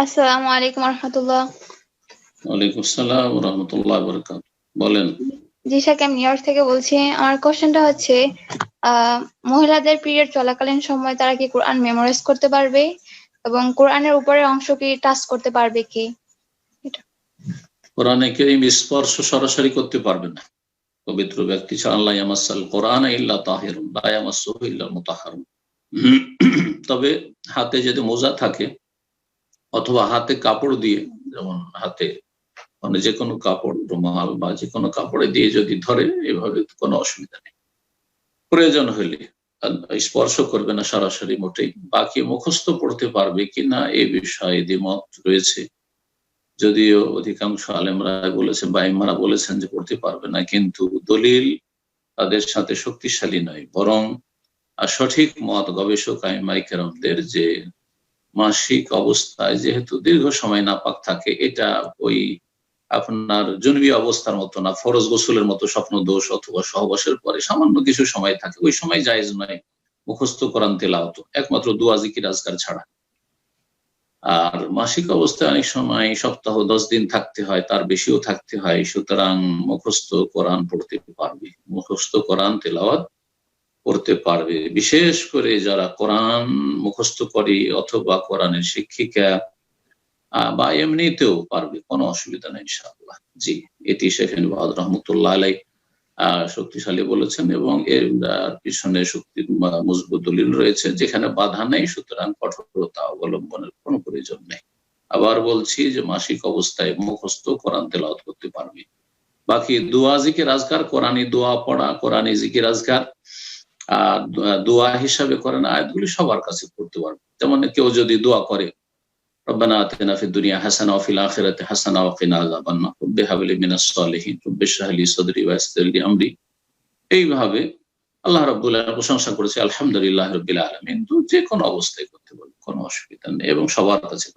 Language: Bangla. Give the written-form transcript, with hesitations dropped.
আসসালামু আলাইকুম রহমতুল্লাহ। ওয়ালাইকুম আসসালাম ওয়া রাহমাতুল্লাহি ওয়া বারাকাতুহু। বলেন। জি স্যার, আমি নিউ ইয়র্ক থেকে বলছি। আমার কোশ্চেনটা হচ্ছে, মহিলাদের পিরিয়ড চলাকালীন সময় তারা কি কোরআন মেমোরাইজ করতে পারবে, এবং কোরআনের উপরের অংশ কি টাচ করতে পারবে কি? এটা। কোরআনে কারীম স্পর্শ সরাসরি করতে পারবে না। পবিত্র ব্যক্তি ছাড়া লা ইয়ামাসসাল কোরআন ইল্লা তাহিরুন লা ইয়ামাসসুহু ইল্লাল মুতাহহারুন। তবে হাতে যদি মোজা থাকে অথবা হাতে কাপড় দিয়ে, যেমন হাতে মানে যে কোনো কাপড়, রুমাল বা যে কোনো কাপড়ে দিয়ে যদি ধরে, এভাবে কোনো অসুবিধা নেই। প্রয়োজন হলে স্পর্শ করবে না সরাসরি মোটেই। বাকি মুখস্থ পড়তে পারবে কিনা এ বিষয়ে দ্বিমত রয়েছে, যদিও অধিকাংশ আলেমরা বলেছেন বা ইমামরা বলেছেন যে পড়তে পারবে না, কিন্তু দলিল তাদের সাথে শক্তিশালী নয়। বরং সঠিক মত গবেষক আইমায়ে কেরামদের যে মাসিক অবস্থায় যেহেতু দীর্ঘ সময় নাপাক থাকে, এটা ওই আপনার জুনবি অবস্থার মতো না, ফরজ গোসলের মতো স্বপ্ন দোষ অথবা সহবাসের পরে সামান্য কিছু সময় থাকে, ওই সময় জায়েজ নয় মুখস্থ কোরআন তেলাওয়াত, একমাত্র দুয়া জিকির আজকার ছাড়া। আর মাসিক অবস্থায় অনেক সময় সপ্তাহ 10 দিন থাকতে হয়, তার বেশিও থাকতে হয়, সুতরাং মুখস্থ কোরআন পড়তে পারবে, মুখস্থ কোরআন তেলাওয়াত করতে পারবে। বিশেষ করে যারা কোরআন মুখস্থ করে অথবা কোরআনের শিক্ষিকা বা এমনিতেও পারবে, কোনো অসুবিধা নেই ইনশাআল্লাহ। জি, এটি শেখ বাদ রহমতুল্লাহ আলাই শক্তিশালী বলেছেন, এবং এর পিছনে শক্তি মজবুত দলিল রয়েছে, যেখানে বাধা নেই, সুতরাং কঠোরতা অবলম্বনের কোনো প্রয়োজন নেই। আবার বলছি যে মাসিক অবস্থায় মুখস্থ কোরআন তেলাওয়াত করতে পারবে। বাকি দোয়া জিকির আজকার, কোরআনী দোয়া পড়া, কোরআনী জিকির আজকার দোয়া হিসাবে করেন আয়াতগুলি সবার কাছে পড়তে পারবে। যেমন কেউ যদি দোয়া করে রব্বানা আতিনা ফিদ দুনিয়া হাসানা ওয়া ফিল আখিরাতি হাসানা ওয়া কিনা আযাবান্নার রব্বি হাবলি মিনাস সালিহিন রব্বি ইশরাহ লি সাদরি ওয়া ইয়াসসির লি আমরি, এইভাবে আল্লাহ রাব্বুল আলামিন প্রশংসা করেছে আলহামদুলিল্লাহি রাব্বিল আলামিন। তো যে কোনো অবস্থায় করতে পারবে, কোনো অসুবিধা নেই, এবং সবার কাছে